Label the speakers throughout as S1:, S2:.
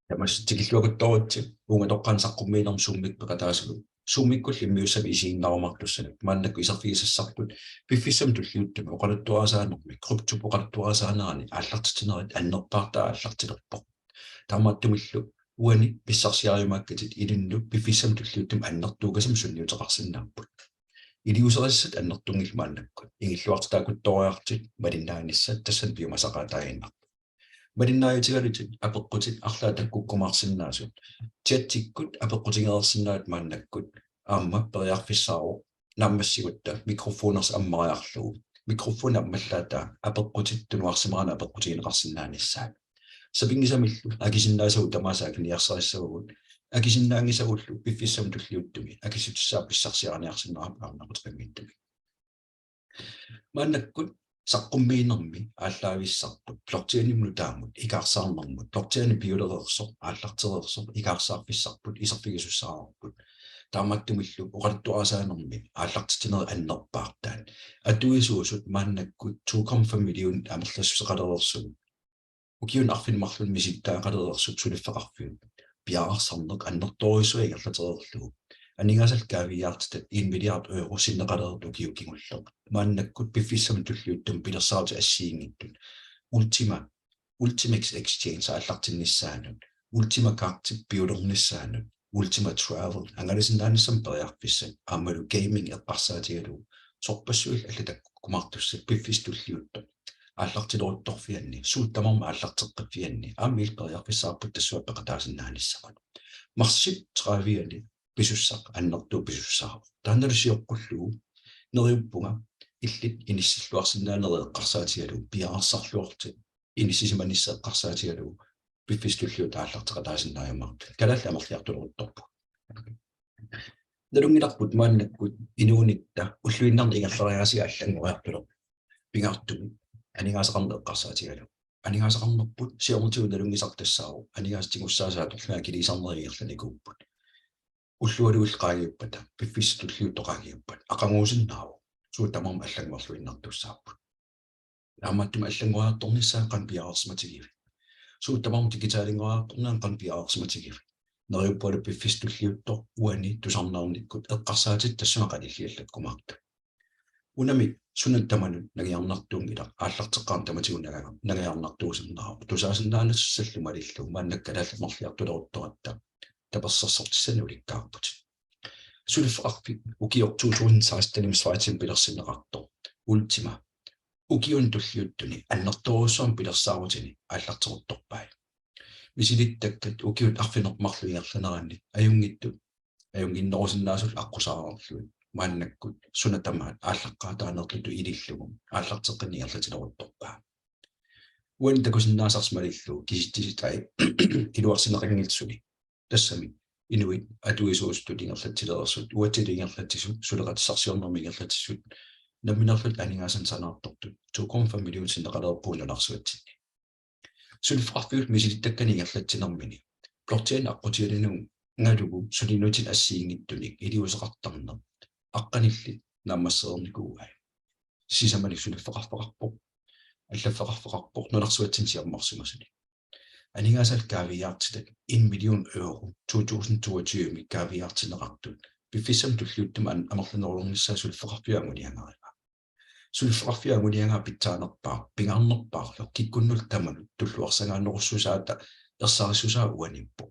S1: Tamas tikilluakuttorutsik uungatorqansaqqumiinerm summikpeqataasilu summikkulli miussam isiinnarumartussanak maannakku isarfigisassartut piffissam tulliuttumi oqaluttuarasaanermi kruptup oqaluttuarasaanerani aallartitinerit annerpaartaa aallartilerpoq taamaattumillu uani pissarsiariumaakkatit ilunnu piffissam tulliuttum annertuugasam sunniuteqarsinnaarput iliuserassat annertungil maannakku ingilluartitaakuttoriartit malinnaanissat tassan piumasaqaataaginnar Marinnaayutigalutit apeqqutit арлаатаккуккумаарсинаасут тиатсиккут апеққутингерерсинаат мааннаккут аама периарфиссааро наммассигутта микрофонерс аммариарлугу микрофон аммаллаата апеққутиттунуарсимаана апеққутигинеқарсинааниссаа сапингисамиллу акисиннаасагу тамаасаак ниарсариссагугут акисиннаангисагуллу пиффиссам туллиуттуми акисутиссаа писсарсиараниарсинаарам аарнақутеқангиттуми мааннаккут саққуммиинерми ааллаависсарпут плортианимну таамут икаарсаарнэрмут плортиани пиулерерсо ааллартерерсо икаарсаарфиссарпут исерфигисуссаарпут тааматтумиллу оқалуттуарасаанерми ааллартитинери аннерпаартаан атуисуусут мааннаккут 2,5 миллион амерлассусеқалерерсугу укиун арфинмарлун миситтаақалерерсут сулиффеқарфиут пиаарсарнеқ аннерторисуа игерлатерерлугу анингаасалкаавиаартат 1 миллиард евро синнеқалерут укиукингуллеқ мааннаккут пиффиссам туллиуттум пилерсаарти ассиингиттут ultimax exchange ааллартиннissaанут ultima карти пиулернissaанут ultima travel ангалисиннаанissam периарфиссат аамалу gaming эққарсаатигалу сорпассуил аллатаккумартуссат пиффис туллиутта ааллартилорутторфианни сууттамарма ааллартеққиффианни аамил периарфиссаарпут тассуа пеқатаасиннааниссақат марсит травиани писуссақ аннертуу писуссаа таанналусиоққуллугу нериуппунга иллит иниссиллуарсинаанери эққарсаатигалу пиаарсарлуорти иниссисиманисса эққарсаатигалу пиффистуллиу тааллартеқатаасиннааймарт калалла амерлиартулерутторпу налунгиларпут мааннаккут инуунитта уллуиннарни игаллериасига аллангуриартулер пингартуми анигаасақарне эққарсаатигалу анигаасақарнерпут сиормутигу налунгисартассаару анигаастигуссаасаа торлаа килисарнериерланикууппут уллуалуиллеқаагиуппата пиффистуллиуттоқаагиуппат ақангуусиннааву суутамарма аллангуарлуиннартуссаарпут нааматтума аллангуаартторниссаа қанпиаарсматигиви суутамарма тикитаалингуаартторнаан қанпиаарсматигиви нериуппуалу пиффистуллиуттор уани тусарнаарниккут эққарсаатит тассуақалиллиаллаккумаарту унами сунаттаманут нагиарнартуунгила ааллартеққарн таматигунагага нагиарнартуусиннаа тусаасиннаанассаллумалиллу мааннаккалааллмарлиартулерутторатта таперсерсортиссани уликкаарпут сулиффеқарпи укиор 2016 сваатин пилерсинеқартор ultima укиун туллиуттуни аннерторуссуам пилерсаарутини ааллартерутторпай мисилиттаккат укиут арфинермарлуингерланеранни аюнгиннорусиннаасул аққусаарарлуи мааннаккут сунатамаат ааллаққаатаанерлуту илиллугу ааллартеққиниерлатилерутторпаа уан такусиннаасарсмалиллу киситтиситай илуарсинеқангилсуни тассами инуит атуисуустулингерлатилерсут уатилингерлатисут сулеқатиссарсиорнэрмингерлатиссут намминерлут анигаасан санаартортут 2,5 миллион синнеқалерпуунунарсуатсинни сулиффарфиут мисилиттакканингерлатсинермини плортиан аққутиалину нгалугу сулинутин ассиингиттуник илиусеқартарнер аққанилли наммассеерникууай сисамали сулиффеқарфеқарпоқ аллаффеқарфеқарпоқ нунарсуатсин сиармарсимасуни анигаасал каавиаартитак 1 миллион евро 2022 ми каавиаартинеқартут пиффисам туллиуттума амерланерулерниссаа сулиффеқарфиангуниангарига сулиффеқарфиангуниангаа питсаанерпаа пингаарнерпаарлу киккуннул таману туллуарсагааннеруссусаата ерсарисусаа уанимпо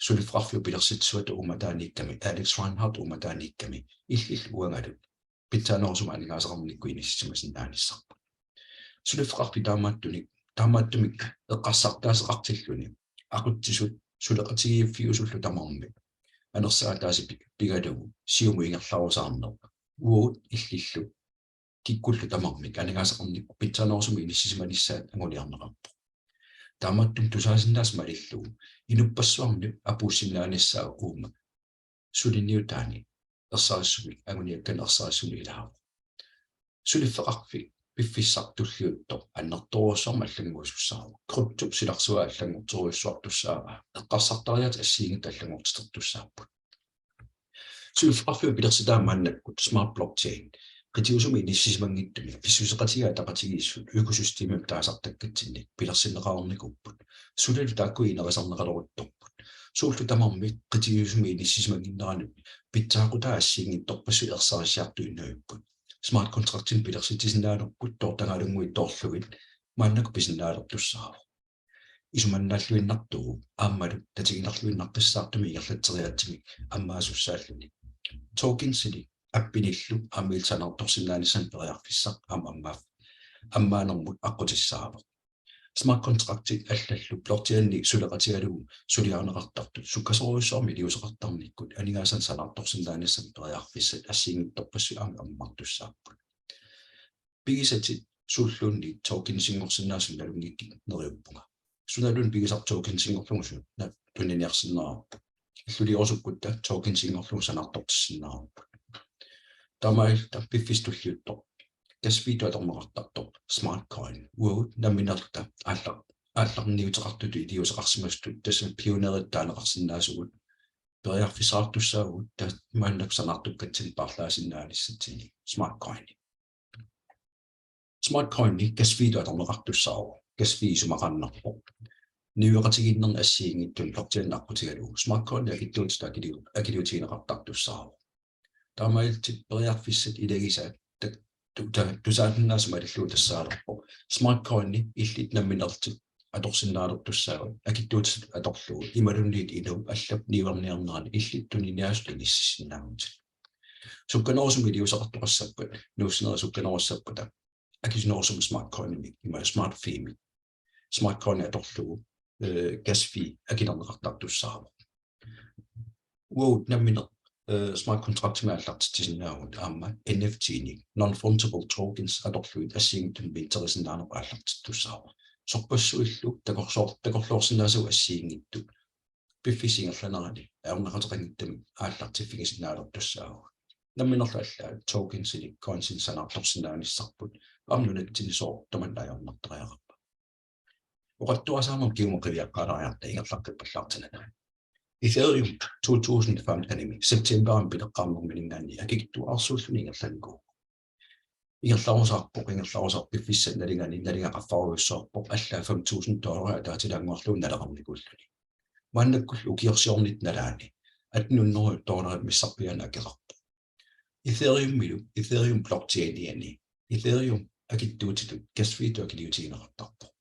S1: сулиффеқарфиу пилерситсуата уматааникками Алекс Райнхард уматааникками иллил уангалу питсаанерусума анигаасеқарникку иниссимасиннааниссарпу сулиффеқарфи таамааттумик эққарсартаасеқартиллуни ақутсисут сулеқатигииффиусуллу тамарми анерсаатаасипик пигалугу сиумуингерларусаарнер уут иллиллу киккуллу тамармик анигаасеқарникку питсаанерусума иниссисиманиссаат ангулиарнеқарпу таамааттум тусаасиннаас малиллугу инуппассуарни апууссиннааниссаа уума сулинниутаани ерсариссуми агуниаккан ерсариссуми илааву сулиффеқарфи пиффиссартуллиутто аннерторуссарма аллангуусуссаару круптуп силарсуа аллангуторуйуссуартуссаава эққарсартариат ассиингит аллангуутитертуссаарпут сулиффеқарфиу пилерситаамааннаккут смарт блокчейн qitiusumi inissimangittuми писсусеқатигаа тақатигииссут økosystemim таасартаккатсинник пилерсиннеқарнигуппут Sulle takui na kasang nakalawag suultu tamammi qitiusumi inissismaginnerani pitsaaqutaas siingittorpassu ersaasiartuinnuipput smart contractin pilersitisinaanukput tortangalungui torlugit maannaku pisinaalertussaava isumannaalluinnartugu aammalu tatiginerluinnarqissaartumi igerlateriaatimi ammaasussааллуни Talkinsili appinillu ammiilsanartorsinnaanisan periarfissaq ammaanермут аққутиссаава smart contracti аллаллу плортианни сулеқатигалугу сулиарнеқартарту суккасоруйссуарми лиусеқартарниккут анигаасан санаарторсиннааниссан периарфиссат ассиингиттарпассу аммартуссааппут пигисати сууллуунни Talkinsingorsinnaasун налунгикки нериуппунга суналун пигисар Talkinsingorлугусу на тунниниарсиннаараппу иллулиорсуккутта Talkinsingorлугу санаартортиссиннаараппут тамаилта пиффистуллиутто Kasvito atormaqartartoq smart coin uut namminerta алларниутеқартуту илиусеқарсимастут тасса пионериттаанеқарсинаасугут периарфисаартуссаагут та мааннаксанартуккатсин парлаасиннаалиссатини smart coin ни kasvito atormaqartussaaru kasvi sumaqannarpo niueqatigиннерни ассиингиттун лортианнарпутигалу smart coin якиттуутта акилиутигинеқартартуссааru таамаилтит периарфиссат илагисаат тусаатиннаас малиллуутассаалерпо smart coin ни иллит намминерти аторсиннаалертуссаава акиттуутит аторлугу ималунниит илу аллап ниверниарнерани иллиттуни ниаастун иссиннаамут сукканерусуми илиусеқартоқассаппат нууснера сукканеруссаппата акисинерусум smart coin ми има smart fee ми smart coin аторлугу gas fee акинернеқартартуссаава уут намминер smart contract med allartitisinnaavut aamma NFT-ni non-fungible tokens atorluit assiingitun interessinnaarneq allartittussaava sorpassuillu takorloorsinnaasau assiingittu piffisingerlanerani aornaqateqangittami aallartiffigisinnaалертусsaava namminerlu allaa tokensini coinsin sanaartorsinnaanissarput arnunattinisoo tamannaajornarteriaqarpa oqattuasaamam kiumeqiviaqqaalaariarta ingerlaqqippallaartanana Ethereum 2015 Septemberin bileqqaarnerminingaanni akikittu arsuulluni ingerlanku ingerlarusaarpoq ingerlarusarpiffissat nalingani nalingaqaffaruissoorpoq allaa $5,000 taatilaanguarluun naleqarnikuulluni maannakkullu ukiorsiornit nalaani $800 missarpiana akeqarpo Ethereum blockchainiani Ethereum akittuutitu kasviitu akiliutigineqartarpo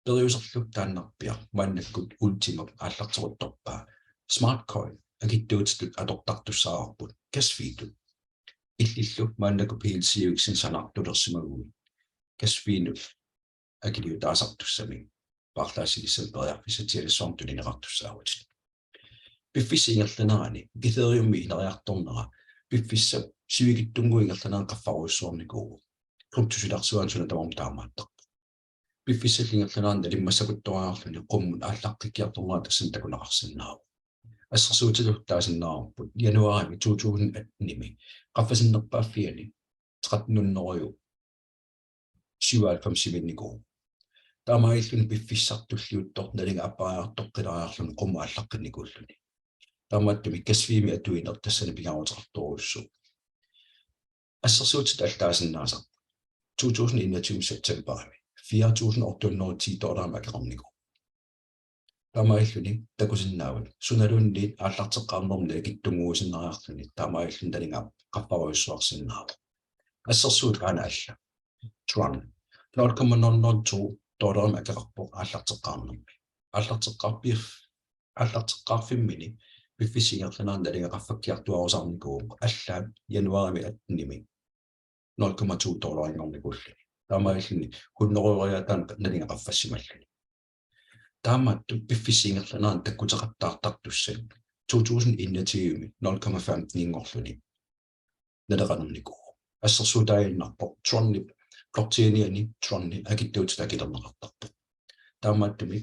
S1: Periuserlu taannarpia maannakkut ultimum aallarteruttorpaa smart coin akittuutitut atortartussaarput kasviitut illillu maannakku PLC-uksin sanartulersimagui kasviinu akiliutaasartussami parlaasilissam periarfissatialissoortunineqartussaarutit piffisingerlanerani Ethereum ineriartornera piffissa sivigittunguingerlanaan qaffaruissoornikuugu kriptusilarsuaan sunatamam taamaattar Piffisallingerlanaan nalimmassakuttuaarluni qummun aallarqikkiartornaa tassan takunaqarsinnaaru ассерсуутилуттаасиннаарпут януарими 2018 qaffasinnерпааффиани 13-ннериу 97-сивинникуу таамаиллун пиффиссартуллиуттор налинга аппаариартоққилариарлун qummu ааллаққинникууллуни таамааттуми касвими атуинер тассани пигарутерторуссу ассерсуутит аллаасиннааса 2021 септемберами $4,810 макеқарнику таамаиллуни такусиннаават суналуунниит ааллартеққарнермна акиттунгуусиннариарлуни таамаиллун талинга qaffаруиссуарсиннаава ассерсуут аана алла Tron $0.002 макеқарпоқ ааллартеққарнерми ааллартеққарфиммини пиффисингерланаан талинга qaffаккиартуарусарникуу аллаат януарими атними $0.2 ингорникууллуни таамаиллуни хуннеруйаатаан налинга qaffассималлуни таамаатту пиффисингерланаан таккутеқартаартартуссат 2021 0.15 ингорлуни налеқанернику ассерсуутаайиннарпо Tron-ни блокчейниани Tron-ни акиттуутита акилернеқартарпо таамааттуми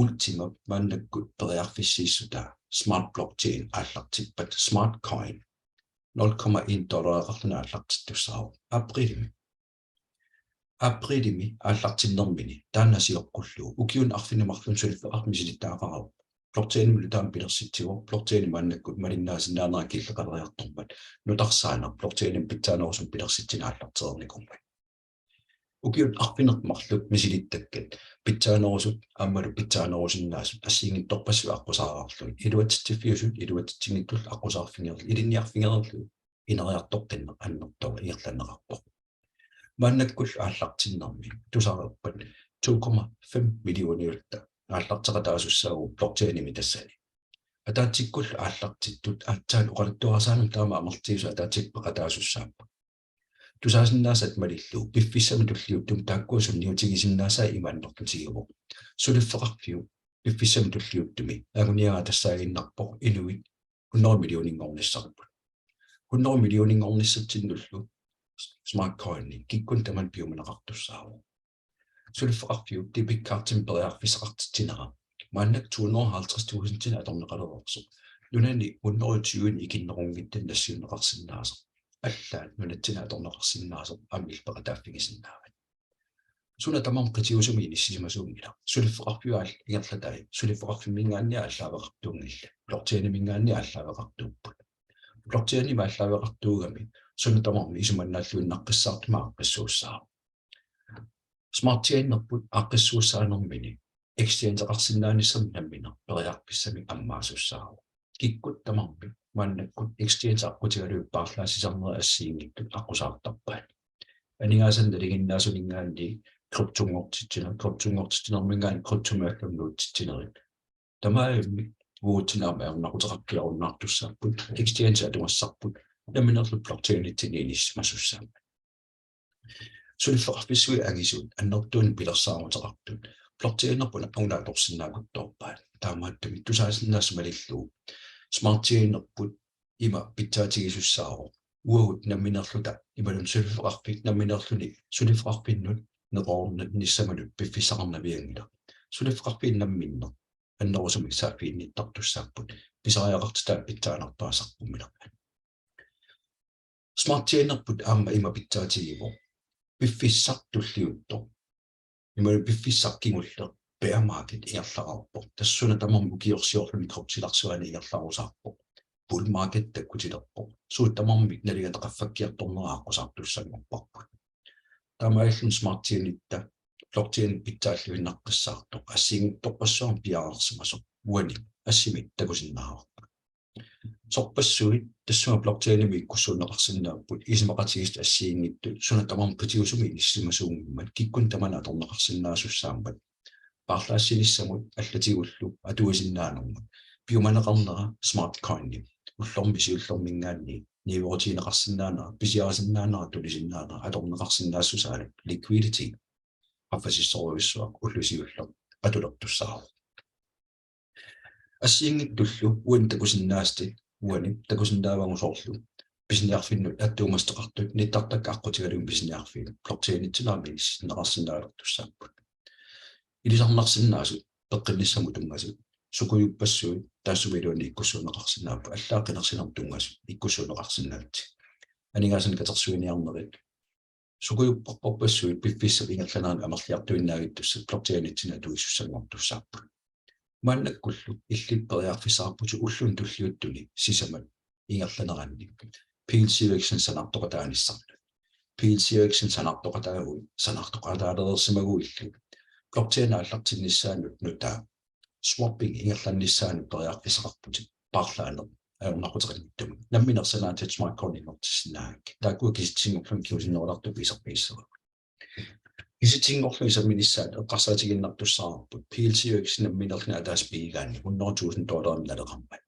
S1: ultima мааннаккут периарфиссииссута smart blockchain ааллартиппат smart coin $0.1 ааллартиттуссаару априлими ааллартиннэрмини тааннасиоққуллу укиун арфинамарлун сулиффеқармисилиттаафарау блокчейнмулу таам пилерситсигор блокчейн мааннаккут малиннаасиннаанера киллеқалериарторпат нутарсаана блокчейним питсаанерусум пилерситсинааллартерникуммат ukiun arfinermarluk misilittakken pitsaanерусут ааммалу питсаанерусиннаасут ассиингит торпассу аққусаарарлу илуатситсиффиусут илуатситсигиттул аққусаарфингерли илинниарфингерлу инериартортинне аннертова иерланеқарпо мааннаккул ааллартиннарми тусаарерпат 2,5 миллиониулта ааллартеқатаасуссаагу блокчейними тассани атаатсиккул ааллартиттут аатсаан оқалуттуарсаанум таама амертиусу атаатсиппеқатаасуссааппа тусаасиннаасат малиллу пиффиссами туллиуттум тааккуусун ниутигисиннаасаа имааннортутигиво сулиффеқарфиу пиффиссами туллиуттуми агуниага тассаагиннарпо инуит 100 миллионингорниссарпут 100 миллионингорниссатсиннуллу smart coin киккун таман пиуманеқартуссааву сулиффеқарфиу дебиткартим периарфисеқартитсинера мааннак 250,000 тина аторнеқалерорсо нунани 120 икиннерунгиттан нассиунеқарсиннааса аллаат нунатсина аторнеқарсиннаасо аммилпеқатааффигисиннаават суна тамам қитиусуми иниссимасуунгила сулиффеқарфиуаал ингерлатай сулиффеқарфиммингаанниа аллаавеқартуунгилла блокчейнимингаанни аллаавеқартууппут блокчейни аллаавеқартуугами суна тамам исуманнааллуиннаққиссаартума аққиссууссаа смартчейнерпут аққиссууссаанермини exchange-ақарсиннаанissami наммина периарписсами аммаасуссаа киккут тамарпи мааннаккут exchange-аққутигалуи паарлаасисарнера ассиингиттут аққусаартарпаат анигаасан налигиннаасунингаанни криптунгортитсинермингаан криптумааллунуутситсинерит тамаами уутинаама арнақутеқаркиаруннаартуссааппут exchange атуассарпут намминерлу блокчейниттинииниссимасуссаама сулиффеқарфиссуи агисуут аннертуун пилерсаарутеқартут блокчейнерпуна унгааторсиннаакутторпаат таамааттуми тусаасиннаас малиллуу смартчейнерпут има питсаатигисуссааро уагут намминерлута ималун сулиффеқарфик намминерлуни сулиффеқарпиннут неқорнат ниссамалут пиффисақарнавиангила сулиффеқарпин намминнер аннерусумик саафиинниттартуссааппут писариақартаа питсаанартаасарпуммилерпат смартчейнерпут аама има питсаатигиво пиффиссартуллиутто ималу пиффиссаркигуллер bear market ингерлаарпо тассуна тамам укиорсиорлуни кроптиларсуани ингерлаарусаарпо bull market таккутилерпо суутамармик налигатақаффаккиарторнерааққусаартуссангорпарпут тамааллун смартчейнитта блокчейн питсааллуиннаққиссаарто ассиингторпассуарм пиаарерсимасо уани ассимит такусиннаарпо сорпассуит тассума блокчейними иккуссуунеқарсинааппут исимақатигист ассиингитту суна тамам патиусуми иссимасуунгиммат киккун тамана аторнеқарсинаасуссаамат парлаассинissамут аллатигуллу атуисиннаанермут пиуманеқарнера smart coin уллорми сиуллормингаанни ниуортинеқарсинаанера писиарасиннаанера тулисиннаанера аторнеқарсинаассусаалу liquidity аффасиссоруиссуа уллусиуллер атулертуссаа ассиингиттуллу уан такусиннаасти уани такусиннаавангусоорлу писниарфиннут аттуумастеқартут ниттартак аққутигалуун писниарфин блокчейнитсинаами иссиннеқарсинааруттуссааппут илисарнарсиннаасу пеққинниссаму тунгасу сукуйуппассуи таассумилуани иккуссуунеқарсинааппу аллаақинерсинар тунгасу иккуссуунеқарсинаатти анигаасан катерсуиниарнерит сукуйуппарпассуи пиффиссап ингерланаан амерлиартуиннаагиттусса блокчейнитсина туиссуссангортуссааппу мааннаккуллу иллиппериарфисаарпуту уллун туллиуттуни сисамат ингерланеранни PLC-вексэн санартоқатааниссарну PLC-вексэн санартоқатаагуи санартоқатаалерерсимагуиллу блокчейн аллартиннissaанут нутаа swapping ингерланнissaанут периарфисеқарпути парлаанер аернақутеқиттуми намминерсанаатит smart coin-ингортиссинаак таакуа киситсингорлун киусиннераларту писарписсера киситсингорлуисамминissaат эққарсаатигиннартуссаарпут PLC-вексэн намминерлна атаас пиигаани $100,000 налеқармат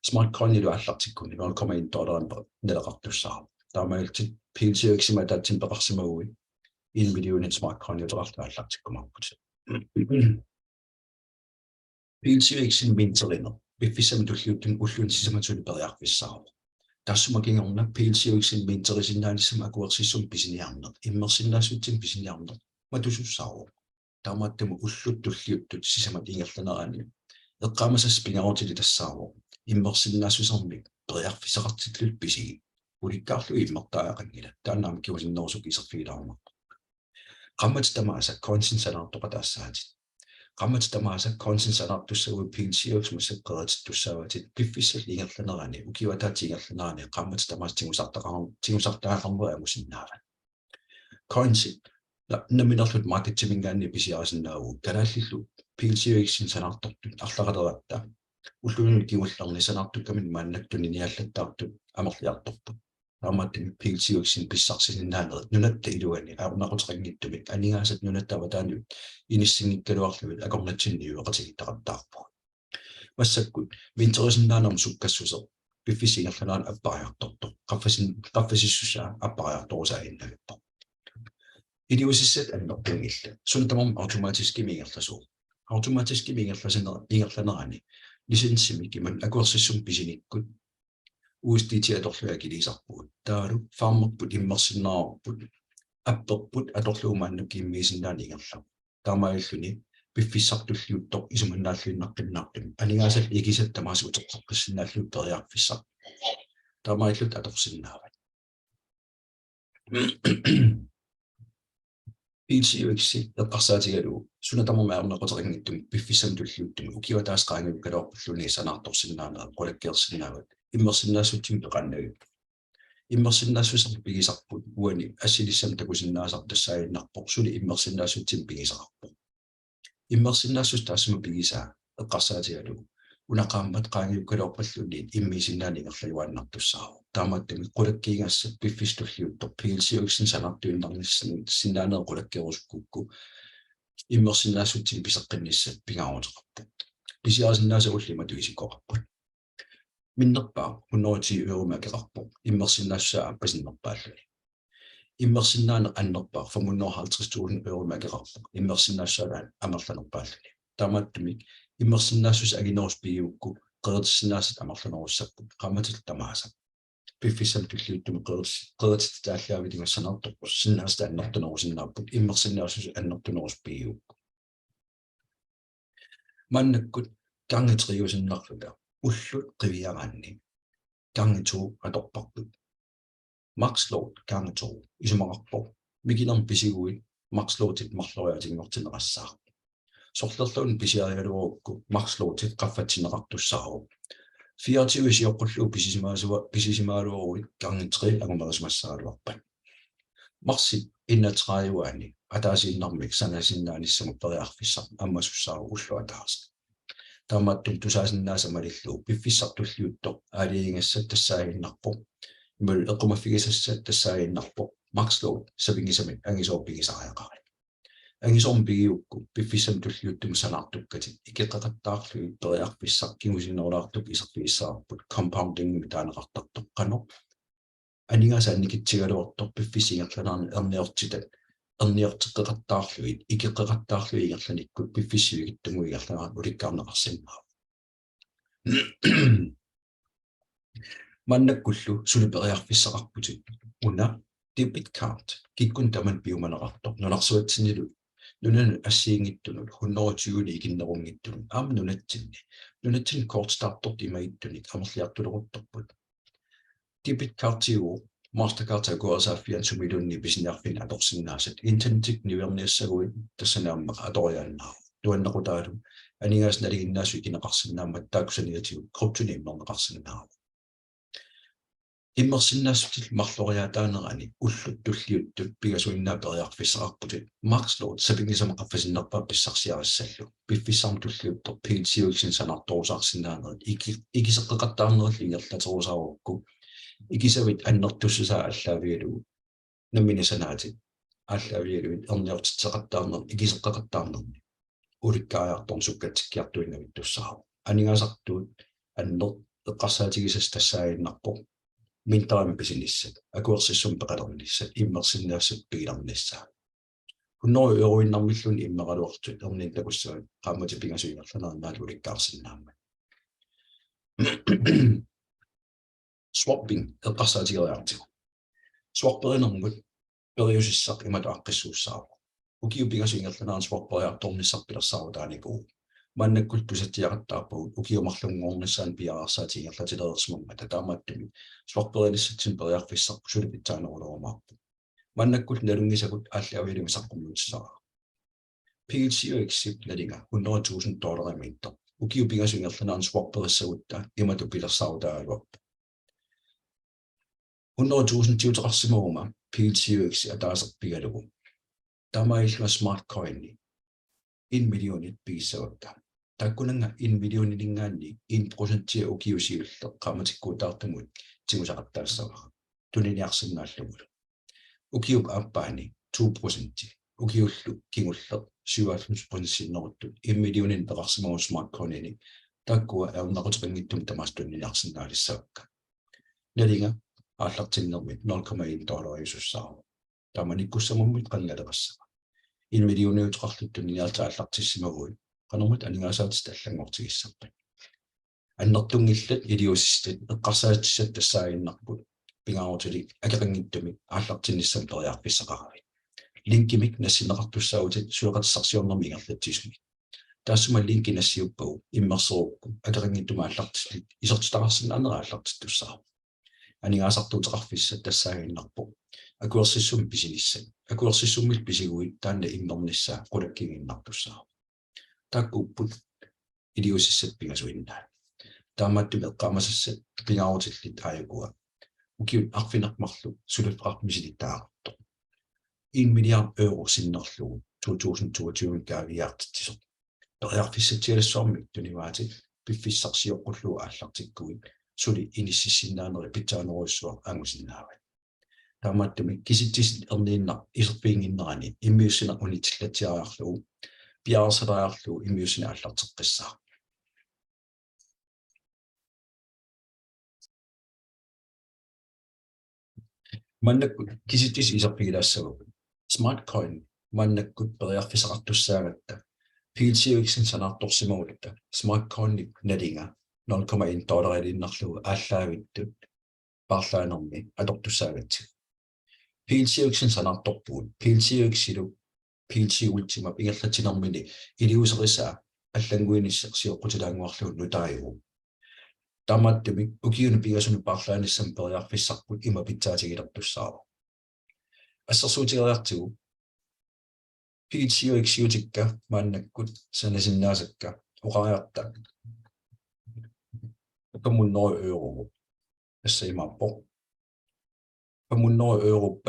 S1: smart coin-илу аллартиккуни $0.1 налеқартуссаа таамаалтит PLC-вексима таатсин пеқарсимагуи 1 миллион smart coin-ютерарлу аллартиккумарпут PLC-вексэн минтеринер пиффисами туллиуттун уллун сисаматуни периарфиссаа тассумакингорна PLC-вексэн минтерисиннаанissam акуерсиссум писиниарнер иммерсиннаасуутсин писиниарнер матусуссаа таамааттаму уллут туллиуттут сисамат ингерланерани эққамасас пингаарутили тассааво иммерсиннаасусарми периарфисеқартитлут писиги уликкаарлу иммертаақангила тааннаама киусиннерусук исерфигилаарма qammat tamaasa conscience anaartoqataassaatit qammat tamaasa conscience anaartussagui PLC-uks massaqqeratittussaawatit piffissal ingerlanerani ukiwataati ingerlanerani qammat tamaas tingusartaqarmu tingusaartaaqarmu amusinnaavat coins Naminarlut marketingaanni pisiarasinnaavuu kalaallilu PLCX-in sanartortut арлақалератта уллунни киулларни санартуккамин мааннактуни ниаллаттаартут амерлиарторпут таамааттими PLCX-in писсарсининнаанерит нунатта илуани аунақутеқангиттумик анигаасат нунаттава таанут иниссингиккалуарлуит акорнатсинниу эқатигиттақаттаарпу массаккут минтерисиннаанерм суккассусер пиффисигерланаан аппариарторто qaffasisussaa аппариарторусаиннагаппо идиусиссат аннэрпунгилла сунатамам автоматически мингерласуу автоматически мингерланерани лисенсими киман акуерсиссум писиниккут USDT аторлуа килисарпугут таалу фармерпут иммерсиннаарпут апперпут аторлуумаанну киммиисиннаани ингерлаа таамаиллуни пиффиссартуллиуттор исуманнааллуиннаққиннаартум анигаасал игисат тамаасуутеққарпассиннааллуут периарфиссар таамаиллут аторсиннаават PLCX эққарсаатигалу сунатамумаарнеқотерингиттум пиффиссам туллиуттум укиуатаасқаангу калоорпуллуни санаарторсиннаанера қулаккиерсиннаават иммерсиннаассутсим пеқаннагу иммерсиннаассусер пигисарпут уани ассилиссам такусиннаасар тассаайиннарпо сули иммерсиннаассутсим пигисарпо иммерсиннаассус таассума пигисаа эққарсаатигалу унақааммат qaangiu калоорпаллуни иммисиннаани ингерлаюааннартуссаа таамааттами qulakkiingassat piffistulliuttor PLCX-in sanartuinnernissin sinnaanee qulakkiorusukukku иммерсиннаассутсим писеққинниссат пигаарутеқарпут писиарсиннаасагуллима туисикоқарпут миннерпаа 110 евро кеқарпо иммерсиннаассаа аппасиннерпааллуни иммерсиннаане аннерпаа 550.000 евро кеқарпо иммерсиннаассаа амерланерпааллуни таамааттумик иммерсиннаассус агинерус пиуукку qeertissinaasat амерланеруссаппут qammatil tamaasa пиффиссам туллиуттуми qeertitaallaavi тимассанартарпус синнааста аннертунерусиннааппут иммерсиннаассус аннертунерус пиуукку маннаккут кангитриусиннарлута уллут qivиараанни кангиту аторпарпут макслоут кангиту исумақарпо мигинерм писигуит макслоутит марлориатингортинерассаа сорлерлуун писиаригалуорукку макслоутит qaffatineqartussaaru 24 сиоққуллуу писисимаалуоруит кангитри агумерисмассаалуарпат марси иннатрааюани атаасииннармик санасиннааниссаму периарфиссар аммасуссаару уллуатаас таамааттум тусаасиннаасамалиллуу пиффиссартуллиутто аалиингассат тассаагиннарпо мул эққумаффигисассат тассаагиннарпо макслоут савингисамик ангисоорпигисариақари ангисорм пигиукку пиффиссам туллиуттум санаартуккати икеқақаттаарлуи периарфиссар кигусиннерулаартук исерписсаарпут compounding митаанеқартартоққано анигаасааникитсигалуортор пиффисингерланаарни эрниортитат эрниортеққеқаттаарлуит икеққеқаттаарлуи игерланиккут пиффиссивигиттуму игерланаар уликкаарнеқарсиннаа маннаккуллу сулипериарфиссақарпутит уна debit card киккун таман пиуманеқартор нунарсуатсинилу нунан ассиингиттунут 120 игиннерунгиттунут аама нунатсин кортстартторт имаиттуник амерлиартулерутторпут debit card тиу Mastercard агуасааффиан сумилунни писиниарфин аторсиннаасат интернетик ниверниассагуит тассанаамма аториааннаа туаннекутаалу анингаас налигиннаасу икинеқарсинаамат таакусаниатигу круптуниммернеқарсинаа иммерсиннаассутил марлориатаанерани уллут туллиуттут пигасуиннаа периарфиссақарпутит макслоут сапингисамақарфасиннерпаа писсарсиарассаллу пиффиссарм туллиуттор PLCX-in санартуусаарсинаанерит игисеққеқаттаарнерилли ингерлатерусаарукку игисавит аннертуссусаа аллаавигалу намминисанаатит аллаавигалуит эрниортитсеқаттаарнер игисеққеқаттаарнерни уликкаариарторн суккатсиккиартуингавит туссаару анигаасартуут аннер эққарсаатигисас тассаагиннарпо минтаами писиниссат акуерсиссум пеқалерниссат иммерсиннаассат пигиларниссаа 100 евроиннармиллуни иммералуартут эрнин такуссаа qaamati пигасуингерланаарнаалу уликкаарсинаама swapping эққарсаатигериартигу swapперинэрмут периусиссақ имату аққиссууссаару укиу пигасуингерланаар swapпериарторнissarпилерсаару тааникуу маннаккул тусатиақаттаарпагут укиумарлунгоорнissaан пиараарсаатингерлатилерерсмамма татаамааттуми swapperiniссатсин периарфиссақ сулипитсаанерулерумаарпу маннаккул налунгисагут ааллаавилуми саққуммутсаа PLCX налинга $100,000 миттер укиу пигасуингерланаар swapпериссагутта имату пилерсаару таалуарпу $100,000 тиутеқарсимаума PLCX атаасерпигалугу Tämä ei smart coini. 1 miljoonit piisavakka. Takkunanga 1 miljoonin ingaanni 1% ukiusiulla qaamatikkuutaartumut timusaqattaassava. Tuniniarsinnaallugulu. Ukiup appaani 2%. Ukiullu kingullu 97% sinneruttu 1 miljoonin peqarsimagu smart coinini takkua aunaqutiqingittum tamastuniniarsinnaalissaakka. Nalinga ааллартиннэрмит 0,1 доллариусуссаару тааманиккуссамуммит qanngaleqassava 1 миллиониутеқарлуттуни ниалтааллартиссимагуи qanэрмут анигаасаатис таллангортигиссарпат аннертунгиллат илиусистит эққарсаатиссат тассаагиннарпут пингаарутилик акеқангиттуми ааллартинниссам периарписсақарави линкимик нассинеқартуссаагутит суеқатиссарсиорнэрми ингерлатсисуми таассума линки нассиуппагу иммерсерукку акеқангиттума ааллартиллит исертитақарсин анерааллартиттуссаа анигаасартуутеқарфиссат тассаагиннарпу акуерсиссум писиниссат акуерсиссуммил писигуит таанна иммерниссаа qulakkiginnartussаа таккуппут илиусиссат пигасуиннаа таамаатту эққамасассат пингаарутиллит аягуа укиут арфинермарлу сулуффеқармисилиттаагартто 1 миллиард евро синнерлугу 2022 каавиартитсо периарфиссатиалассуармик туниваати пиффиссарсиоққуллуа ааллартиккуит сули иниссисиннаанери питсаанеруйссуа ангусиннаават таамааттуми киситтисит ерниинна исерпиингиннерани иммиуссина унитиллатиариарлугу пиаарсалариарлугу иммиуссина аллартеққиссаа маннаккут киситтис исерпигилаассагу smart coin маннаккут периарфисақартуссаагатта PLC-иксин санаарторсимагулта smart coin-ник налинга 0,1 долларилиннарлугу ааллаагиттут парлаанерми атортуссаагатсиг PLC-иксин санаарторпуут PLC-иксилу PLC-ултима пингерлатинермини илиусерисаа аллангуинissерсиоққутилаангуарлугу нутааюу таамааттуми укиуни пигасуни парлааниссам периарфиссарпут има питсаатигилертуссаава ассерсуутигариартигу PLC-иксиутикка мааннаккут санасиннаасакка оқариарта €500 ассаимааппо €500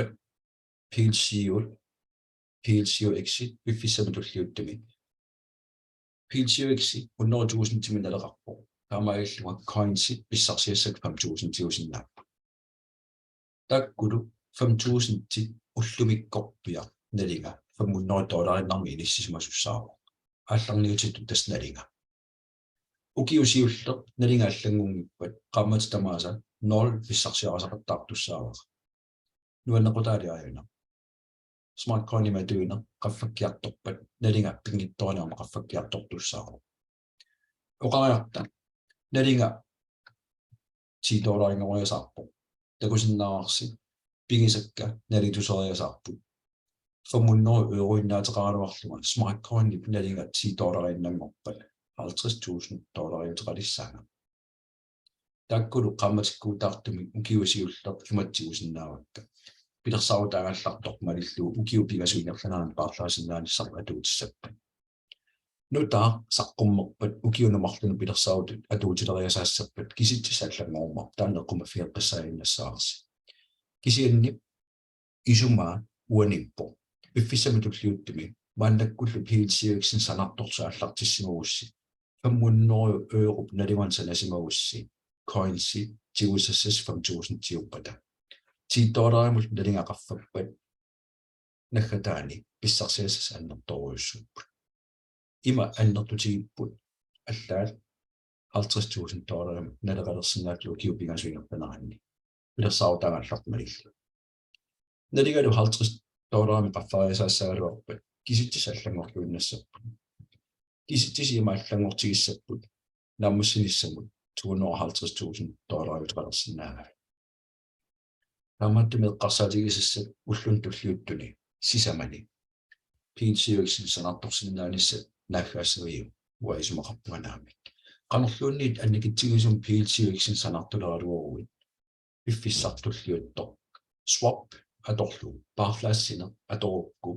S1: PLC-exit пиффиссаматуллиуттами PLC-exit 100,000 тиминалеқарпо таамаиллуга coins-it писсарсиассак 5,000 тиусиннааппа таккулу 5,000 ти уллумиккорпиа налинга $500 иниссисимасуссаару аалларниутитту тасналинга укиусиуллер налинга аллангунгиппат qaammat tamaasa 0 писсарсиарасақаттаартуссаава нуаннеқутаалиааюна smart coin-има туина qaffakkiartorpat налинга пингитториарма qaffakkiartortussaaru оқариарта налинга $10 ингориасаарпо такусиннаарси пигисакка налитусериасаарпу €500 иннаатеқаралуарлуга smart coin-ник налинга $10 иннангорпат $50,000 ютеқалиссаага таккулу qaammatikkuutaartumi ukiusiullер иматсигусиннаавакка пилерсаарутаагаллартор малиллуу укиупигасуинерланаан paarlaasinnaanissaru atuutissappat нутаа саққуммерпат укиунумарлуну пилерсаарутут атуутилериасаассаппат киситсаллангоорма таанеққума фиэққиссаиннассаарси кисианни исумаа уаниппо пиффиссамитуллиуттуми мааннаккуллу PLC-иксин санаарторсу аллартиссимагусси €500 налигуансанасимагусси coins-и тиусассас 5,000 тиуппата $10 налингақарфаппат наггатаани писсарсиассас аннерторуйуссуппут има аннертутигиппут аллаат $50,000 налеқалерсинааллу киупигасуинерпанеранни пилерсаарутаагаллартмалиллу налигалу $50 qaffariasaassaaluarpat kisitis аллангорлуиннассаппут киситис има аллангортигиссаппут нааммуссинissамут $250,000 утеқалерсинаага таамааттуми эққарсаатигисассат уллун туллиуттуни сисамани PLC-иксин санаарторсиннааниссат нааггаассавиу уаисумақарпуганаами qanерлуунниит анникитсигисум PLC-иксин санаартулералуоруит пиффиссартуллиутто swap аторлу паарлаассина аторукку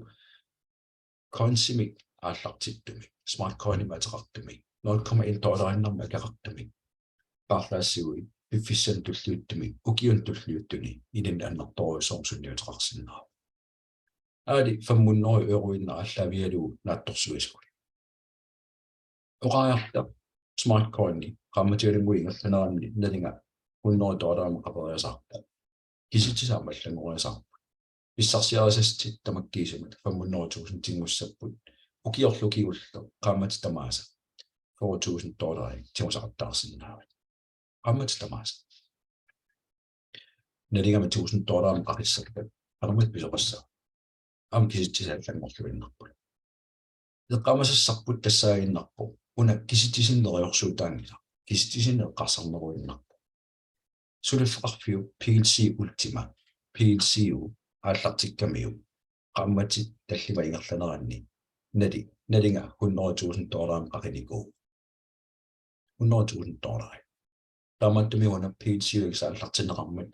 S1: coins-имик ааллартиттуми smart coin-има атеқартуми $0,1 иннарма акеқартуми паарлаассигуи пиффиссан туллиуттуми укиун туллиуттуни илин аннерторуйсоорсунниутеқарсиннаа aadi 500 euroinna allaavialu naattorsuisuk oqaarta smart coin qammatialinguingerlanaanni nalinga $100 qaperiasarpo kisitisaamallangoriasarpo pissarsiarasasti tamakkiisumat 500,000 tingussaput ukiorlukigullu qaamati tamaasa $4,000 timusaqattaarsinnaavat qaamati tamaasa naligama $1,000 qaqissarpat qanamat pisoqassaa am kisitisaallangorluinnarput eqqamasassarput tassaaginnarpo una kisitisinneриорсуутаангила kisitisinneqqarsarneruinnarpo sulaffaqarfiu PLC Ultima PLC-u aallartikkamiu qammati tallima ingerlaneranni nalinga $100,000 qaqinikuu $100,000 taamattamiuna PLC-u isaallartinneqarmat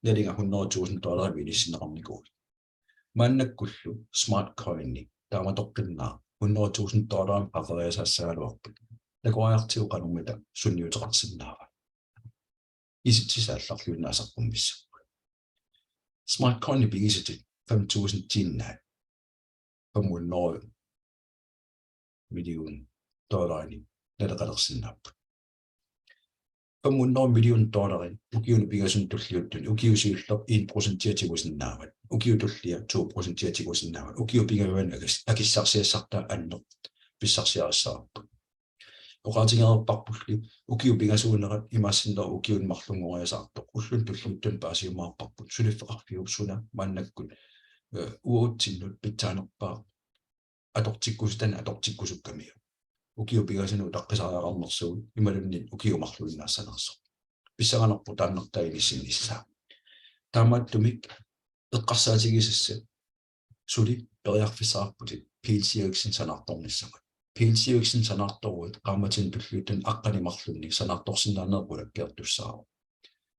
S1: nalinga $100,000 vinissinneqarnikuu maannakkullu smart coin-ni taamatoqqinnaa $100,000 qaqeriasaassaaluarput nakuajartiu qanummita sunniuteqarsinnaava isitsisaallarluinnaasarpummissappu smart coin bigisit 5,000 tinnaat 500 million dollarini naleqalersinnaappu $500 million ukiunu bigasun tulliuttun ukiusiullerp 1% tigusinnaavat ukiutullia 2% tigusinnaavat ukiu pingavan akissarsiassartaa annerp pissarsiarassaarpu oqaatigeerparpulli ukiu pingasuunerat imaassinner ukiunmarlungoriasartoq ullun tulluuttun paasiumaarparput suliffeqarfiussuna maannakkut uuttinnut pittaanerpaa atortikkusukkamia ukiu pingasunu taqqisariaqarnersuut imalunnin ukiumarluinnaassanerso pissaganerpu taannertaigissinnissaa taamaattumik eqqarsaatigisassa suli periarfissaarputit PLC-iksin sanartornissamat PLC-iksin sanartoruut qaamatin tulluuttun aqqanimarlunni sanartorsinnaanerpulakkeertussaaru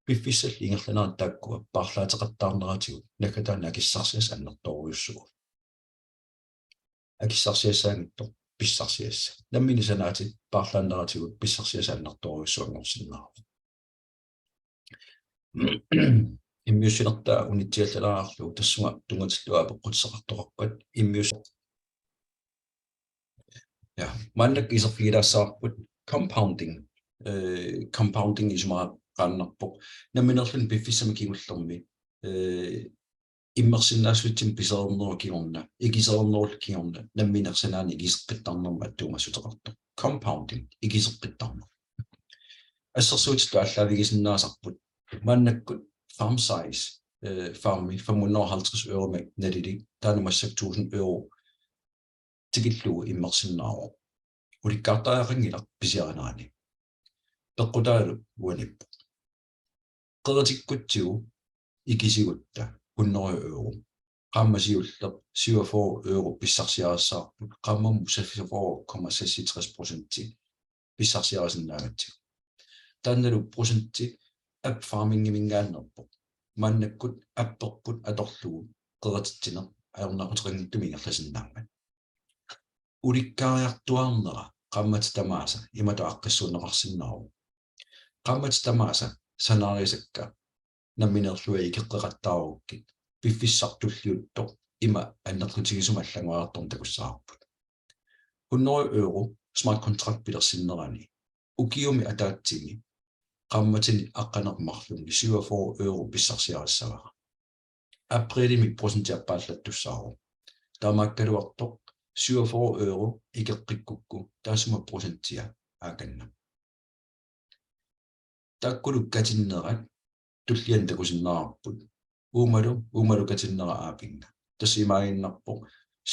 S1: piffissall ingerlanaat taakkua paarlaateqattaarneratigut nakataana akissarsias annertoruissugu akissarsiassaangittor pissarsiassa nammini sanaatit paarlaanneratigut pissarsias annertoruissuangorsinnaaru immiussinertaa unitiallalaarlu tassunga tungatilluaa peqqutseqartoqarpat immius ja mannak iserfiilaassаарput compounding isuma qaannarpoq namminerlun piffissama kigullermi immersinnaassutim pisernerua kigorna ikisernerul kigorna namminersanaani igiseqqittarnerma attuumassuteqartoq compounding igiseqqittarner assersuut tuallaavigisinnaasarput mannakkut farm size farmi 550 euro nalili taanumassak 1,000 euro tikillugu immersinnaaru ulikkaartaaqangila pisiaranaani peqqutaalu uanippu qeratikkuttigu ikisigutta 100 euro qammasiullerp 47 euro pissarsiarassаарput qammammu 44,66% pissarsiarasinnaagatsigu taannalu prosentti app farming-imingaannerpo mannakkut apperput atorlugu qeratitsiner aornaquteringittumi ulikkaariartuarnera qammati tamaasa imatu aqqissuunneqarsinnaaru qammati tamaasa sanarisakka namminerlua ikeqqeqattaarukkit piffissartulliuttoq ima annerlutigisuma allanguaartorn takussаарput 100 euro smart contract pilersinnerani ukiumi ataatsimi qammatini aqqanermarlunni 47 euro pissarsiarassavara aprelimi prosentiappaallattussaaru taamaakkaluartoq 47 euro ikeqqikkukku taasuma prosentia aakanna taakkulukkatinnerat tullian takusinnaarput uumalu katinnera aapinga tassimaainnarpoq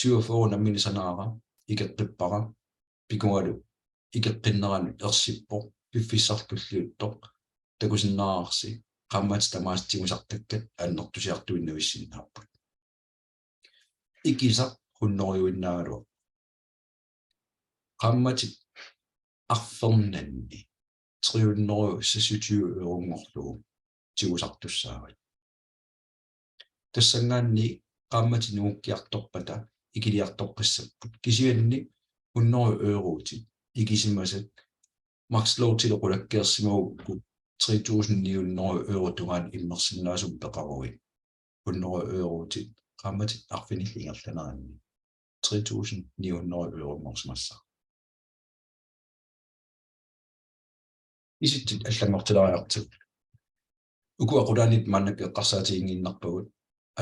S1: 47 nammini sanaara ikeqqippara pikungalu ikeqqinnerani ersippoq piffissartulliuttoq takusinnaarsi qammati tamaastimusartakkat annertusiartuinnavissinnaarput ikisa hunnoriuinnaalu qammati arfernanni 326 eurongorlugu tiusartussaavat tassangaanni qammati nuukkiartorpata ikiliartoqqissapput kisianni 100 eurooti ikisimasat makslortilequlakkeersimagukku 3,900 euro tungaan immersinnaasum peqarui 100 eurooti qammatit arfinillingerlanaanni 3.900 euro morsmassa isittit allangortilariartut ukuaqulaanit mannak eqqarsaatiinginnarpagut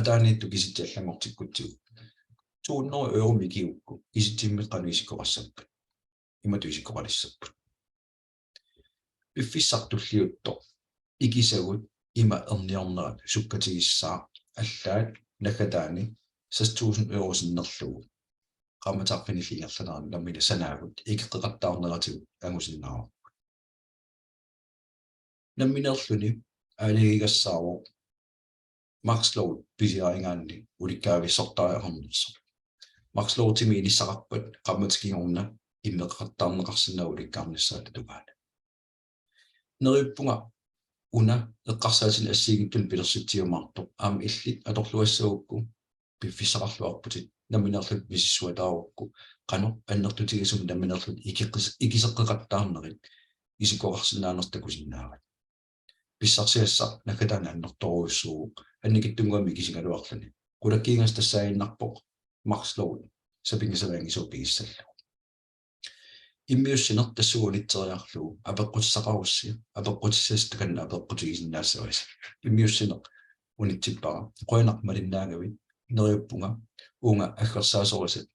S1: ataaniittu kisitti allangortikkutsigu 200 euro mikiukku isittimmeqqalu isikkoqassappat imatu isikkoqalissappat piffissartulliutto ikisagut ima erniornerat sukkatigissaa allaat nakataani 6.000 euro sinnerlugu qammatarfinillingerlanaarni lammina sanaagut ikeqqeqattaarneratigu angusinnaaru namminerluni aaligigassaaruq Maxlow pisiaringaanni ulikkaavissortariarnerso Maxlow timi inissaqarpat qammatikingorna immeqaqqattaarneqarsinnagu ulikkaarnissaat tugaana nerippunga una eqqarsaatin assiigittun pilersittiumaartoq aam illit atorluassagukku piffissaqarluarputit namminerlut misissuataaruqku qano annertutigisum namminerlut ikiseqqeqattaarnerit isikoqarsinnaanertakusinnaarat pissarsiassa nakataana annertoruissuuq annikittunguami kisingaluarluni qulakkiingas tassaaginnarpoq Maxlow sapingisavaangisuppigissallu immiussinertassugunitteriarlugu apeqqutissaqarussi apeqqutissaastakanna apeqqutigisinnaassuas immiussineq unitsippara qoinarmalinnaagavit neriuppunga uunga aggersaasorisat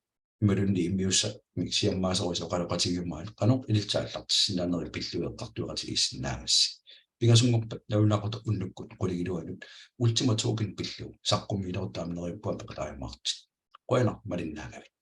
S1: malunni immiussa miksiammaasoriso qaloqatigimmaat qanoq ilitsaаллартиссинаанери pillueqqartuaqatigissinnaangassi pingasungorpat naunaqota unnukkut quligiluanut ultimatugin pillu saqqummiilerutaamneriuppua peqataimmaartit qoinarmalinnaagavit